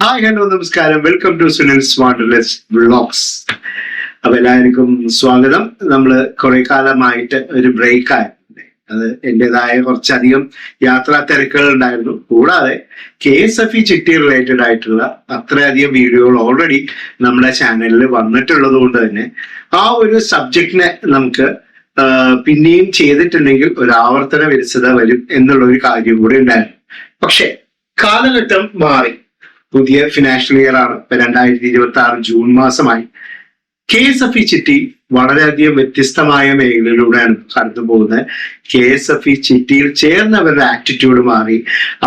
Hi hello നമസ്കാരം, welcome to Sunil's വാണ്ടർലെസ് vlogs. അപ്പൊ എല്ലാവർക്കും സ്വാഗതം. നമ്മള് കുറെ കാലമായിട്ട് ഒരു ബ്രേക്ക് ആയിരുന്നു. അത് എന്റേതായ കുറച്ചധികം യാത്രാ തിരക്കുകൾ ഉണ്ടായിരുന്നു. കൂടാതെ KSFE ചിട്ടി റിലേറ്റഡ് ആയിട്ടുള്ള അത്രയധികം വീഡിയോകൾ ഓൾറെഡി നമ്മുടെ ചാനലിൽ വന്നിട്ടുള്ളത് കൊണ്ട് തന്നെ ആ ഒരു സബ്ജക്റ്റിനെ നമുക്ക് പിന്നെയും ചെയ്തിട്ടുണ്ടെങ്കിൽ ഒരു ആവർത്തന വിരസത വരും എന്നുള്ള ഒരു കാര്യം കൂടി ഉണ്ടായിരുന്നു. പക്ഷെ കാലഘട്ടം മാറി. പുതിയ ഫിനാൻഷ്യൽ ഇയർ ആണ്. 2026 ജൂൺ മാസമായി. KSFE ചിട്ടി വളരെയധികം വ്യത്യസ്തമായ മേഖലയിലൂടെയാണ് കടന്നു പോകുന്നത്. KSFE ചിട്ടിയിൽ ചേർന്നവരുടെ ആറ്റിറ്റ്യൂഡ് മാറി.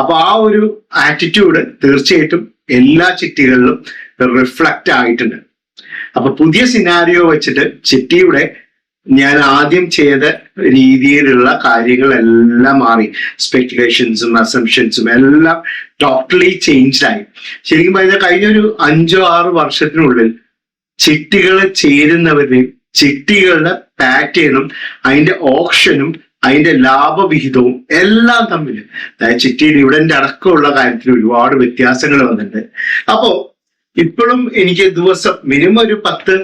അപ്പൊ ആ ഒരു ആറ്റിറ്റ്യൂഡ് തീർച്ചയായിട്ടും എല്ലാ ചിട്ടികളിലും റിഫ്ലക്റ്റ് ആയിട്ടുണ്ട്. അപ്പൊ പുതിയ സിനാരിയോ വെച്ചിട്ട് ചിട്ടിയുടെ ഞാൻ ആദ്യം ചെയ്ത രീതിയിലുള്ള കാര്യങ്ങളെല്ലാം മാറി. സ്പെക്കുലേഷൻസും അസംഷൻസും എല്ലാം ടോട്ടലി ചേഞ്ച് ആയി. ശരിക്കും പറഞ്ഞാൽ കഴിഞ്ഞൊരു 5-6 വർഷത്തിനുള്ളിൽ ചിട്ടികൾ ചേരുന്നവരുടെയും ചിട്ടികളുടെ പാറ്റേണും അതിന്റെ ഓപ്ഷനും അതിന്റെ ലാഭവിഹിതവും എല്ലാം തമ്മിൽ, അതായത് ചിട്ടി ഡിവിഡന്റ് അടക്കമുള്ള കാര്യത്തിൽ ഒരുപാട് വ്യത്യാസങ്ങൾ വന്നിട്ടുണ്ട്. അപ്പോ ഇപ്പോഴും എനിക്ക് ദിവസം മിനിമം ഒരു 10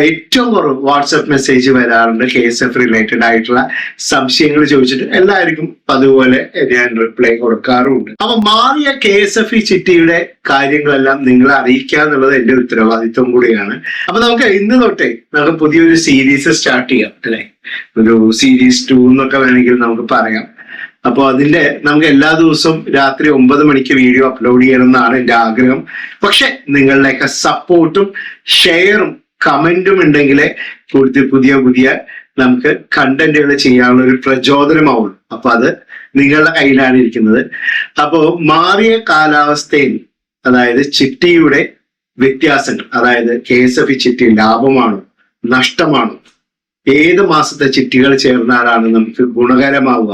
ഏറ്റവും കുറവ് വാട്സപ്പ് മെസ്സേജ് വരാറുണ്ട്. KSF റിലേറ്റഡ് ആയിട്ടുള്ള സംശയങ്ങൾ ചോദിച്ചിട്ട് എല്ലാവർക്കും അതുപോലെ ഞാൻ റിപ്ലൈ കൊടുക്കാറുമുണ്ട്. അപ്പൊ മാറിയ KSFE ചിട്ടിയുടെ കാര്യങ്ങളെല്ലാം നിങ്ങളെ അറിയിക്കുക എന്നുള്ളത് എന്റെ ഉത്തരവാദിത്വം കൂടിയാണ്. അപ്പൊ നമുക്ക് ഇന്ന് തൊട്ടേ നമുക്ക് പുതിയൊരു സീരീസ് സ്റ്റാർട്ട് ചെയ്യാം, അല്ലെ? ഒരു സീരീസ് 2 എന്നൊക്കെ വേണമെങ്കിൽ നമുക്ക് പറയാം. അപ്പോൾ അതിന്റെ നമുക്ക് എല്ലാ ദിവസവും രാത്രി 9 മണിക്ക് വീഡിയോ അപ്ലോഡ് ചെയ്യണമെന്നാണ് എൻ്റെ ആഗ്രഹം. പക്ഷെ നിങ്ങളുടെയൊക്കെ സപ്പോർട്ടും ഷെയറും കമന്റും ഉണ്ടെങ്കിലേ പുതിയ നമുക്ക് കണ്ടന്റുകൾ ചെയ്യാനുള്ള ഒരു പ്രചോദനമാവുള്ളൂ. അപ്പൊ അത് നിങ്ങളുടെ കയ്യിലാണ് ഇരിക്കുന്നത്. അപ്പോൾ മാറിയ കാലാവസ്ഥയിൽ, അതായത് ചിട്ടിയുടെ വ്യത്യാസങ്ങൾ, അതായത് KSFE ചിട്ടി ലാഭമാണോ നഷ്ടമാണോ, ഏത് മാസത്തെ ചിട്ടികൾ ചേർന്നാലാണ് നമുക്ക് ഗുണകരമാവുക,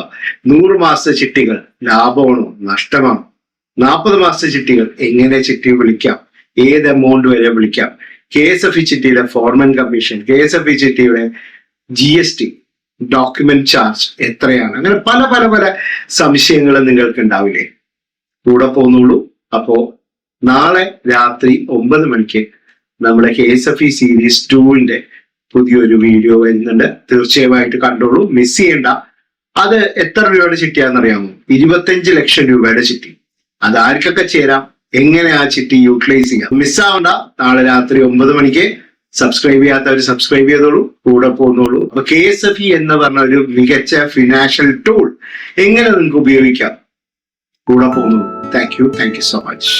100 മാസത്തെ ചിട്ടികൾ ലാഭമാണോ നഷ്ടമാണോ, 40 മാസത്തെ ചിട്ടികൾ എങ്ങനെ ചിട്ടി വിളിക്കാം, ഏത് എമൗണ്ട് വരെ വിളിക്കാം, KSFE ചിട്ടിയുടെ ഫോർമൻ കമ്മീഷൻ, KSFE ചിട്ടിയുടെ GST ഡോക്യുമെന്റ് ചാർജ് എത്രയാണ്, അങ്ങനെ പല സംശയങ്ങൾ നിങ്ങൾക്ക് ഉണ്ടാവില്ലേ? കൂടെ പോന്നോളൂ. അപ്പോ നാളെ രാത്രി 9 മണിക്ക് നമ്മുടെ KSFE സീരീസ് 2ന്റെ പുതിയൊരു വീഡിയോ വരുന്നുണ്ട്. തീർച്ചയായിട്ടും കണ്ടോളൂ, മിസ് ചെയ്യണ്ട. അത് എത്ര രൂപയുടെ ചിട്ടിയാണെന്നറിയാമോ? 25 ലക്ഷം രൂപയുടെ ചിട്ടി. അത് ആർക്കൊക്കെ ചേരാം, എങ്ങനെ ആ ചിട്ടി യൂട്ടിലൈസ് ചെയ്യാം, മിസ്സാവണ്ട. നാളെ രാത്രി 9 മണിക്ക് സബ്സ്ക്രൈബ് ചെയ്യാത്തവർ സബ്സ്ക്രൈബ് ചെയ്തോളൂ, കൂടെ പോന്നോളൂ. അപ്പൊ KSFE എന്ന് പറഞ്ഞ ഒരു മികച്ച ഫിനാൻഷ്യൽ ടൂൾ എങ്ങനെ നിങ്ങൾക്ക് ഉപയോഗിക്കാം, കൂടെ പോന്നോളൂ. Thank you so much.